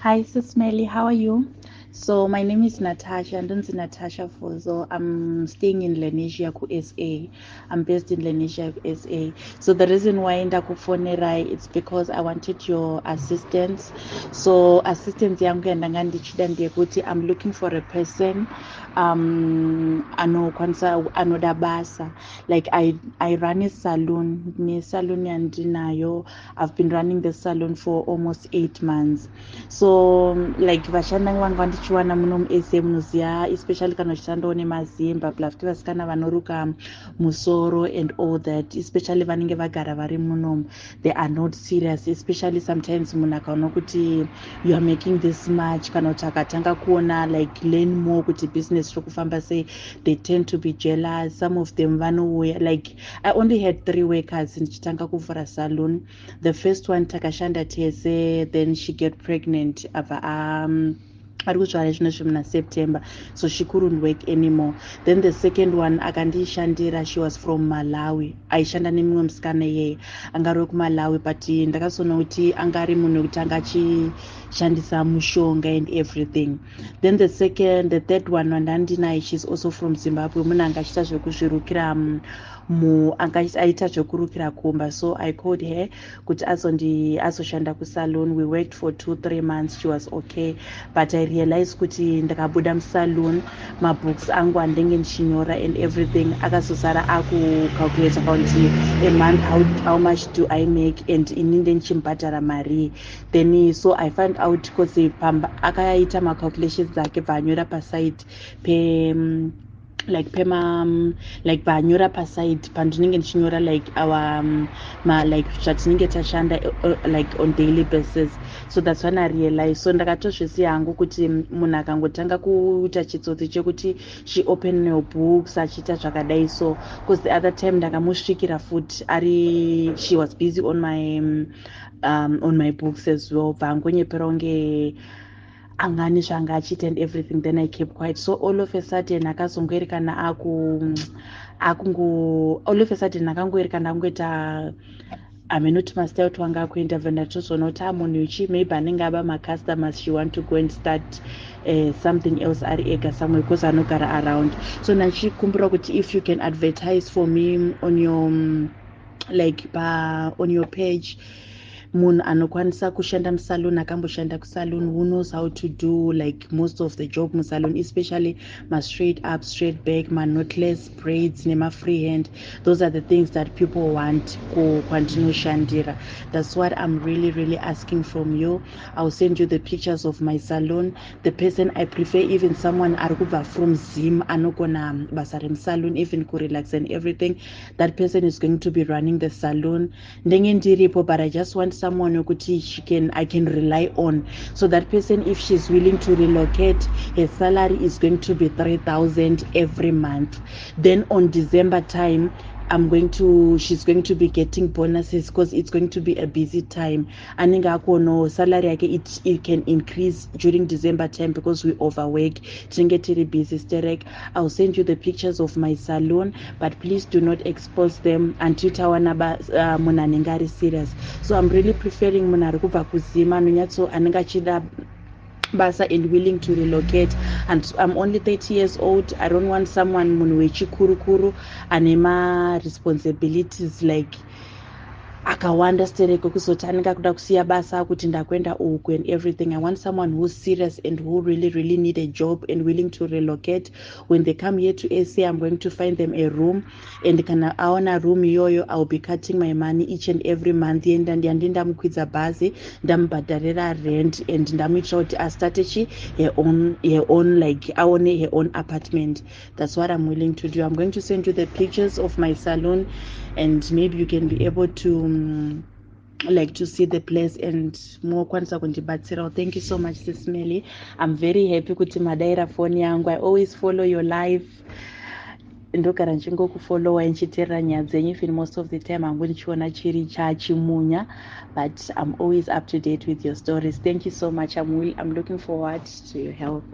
Hi, Sis Melly, how are you? So my name is Natasha, and it's Natasha Fozo. I'm staying in Lenesia, SA. I'm based in Lenesia, SA. So the reason why ndakufonera it's because I wanted your assistance. So assistance yangu yandangandichida ndeyekuti I'm looking for a person anoda basa. Like I run a salon, salon yandinayo. I've been running the salon for almost 8 months. So like vashandi vangu vandichiwana muno musa munoziya, especially kana uchishandawo nemazimba blavkuti vasikana vanoruka musoro and all that, especially vanenge vagara vari munomu, they are not serious, especially sometimes munhu akaona kuti you are making this much kana kuti akatanga kuona like learn more kuti business riri kufamba sei, they tend to be jealous. Some of them vanouya, like I only had 3 workers ndichitanga kuvhura salon. The first one takashanda tese, then she get pregnant abva ari kuzvara zvino zvimuna September, so she couldn't work anymore. Then the second one akandishandira, she was from Malawi, aishanda nemumwe musikana yeye angari wekumalawi, but ndakazoona kuti angari munhu wekuti anga achishandisa mushonga and everything. Then the third one wandandinaye, she's also from Zimbabwe, munhu anga achiita zvekuzvirukira aita zvekurukira kumba. So I called her kuti azoshanda kusalon. We worked for 2-3 months, she was okay, but I realized kuti ndakabuda musalon mabooks angu andenge ndichinyora and everything akazosara akucalculate kuti a month how much do I make and ini ndichimubhadhara mari. Then so I found out because akaita macalculations dzake bvaanyora paside like like banyora paside pandinenge ndichinyora like our like zvatinenge tashanda like on daily basis. So that's when I realized. So ndakatozvisiya hangu kuti munhu akangotanga kuita chitsotsi chekuti she open your books achiita zvakadai. So because the other time ndakamusvikira futi she was busy on my books as well, bvangonyepera kunge angani zvanga achiita and everything. Then I kept quiet. So all of a sudden akazongoerekana all of a sudden akangoerekana akungoita amenoti mastauti wanga akuenda bva ndatozoona kuti munhu uchi maybe anenge aba macustomers, she want to go and start something else ari ega somewhere because anogara around. So nachikumbira kuti if you can advertise for me on your like on your page, munhu anokwanisa kushanda musalon, akamboshanda kusalon, who knows how to do like most of the job musalon, especially my straight up, straight back, my knotless braids nema free hand. Those are the things that people want kwandinoshandira. That's what I'm really asking from you. I'll send you the pictures of my salon. The person I prefer, even someone ari kubva from Zim anogona basa remusalon, even kurelax and everything. That person is going to be running the salon. Ndenge ndiripo, but I just want someone whokuti I can rely on. So that person, if she's willing to relocate, her salary is going to be 3,000 every month. Then on December time, she's going to be getting bonuses because it's going to be a busy time. Aninga akono salary yake it can increase during December time because we overwork. Tinenge tiri busy sterek. I'll send you the pictures of my salon, but please do not expose them until tawana munhu anenge ari serious. So I'm really preferring munhu ari kubva kuzima anonyatso anenge achida basa and willing to relocate. And I'm only 30 years old. I don't want someone munhu wechikurukuru anema responsibilities like akawanda stereko kuzoti anenge akuda kusiya basa kuti ndakwenda uku and everything. I want someone who's serious and who really need a job and willing to relocate. When they come here to SA, I'm going to find them a room, and kana aona room iyoyo, I'll be cutting my money each and every month. Yandi ndamukwidza bhazi, ndamubhadharira rent, and ndamuitira kuti astarte her own like aone her own apartment. That's what I'm willing to do. I'm going to send you the pictures of my salon, and maybe you can be able to like to see the place and more kwanisa kundibatsirawo. Thank you so much, Sis Melly. I'm very happy kuti madaira phone yangu. I always follow your live, ndogara ndichingokufollowa ndichiteerera nyaya dzenyu. Even most of the time hangu ndichiona chiri chachimunya, but I'm always up to date with your stories. Thank you so much. I'm looking forward to your help.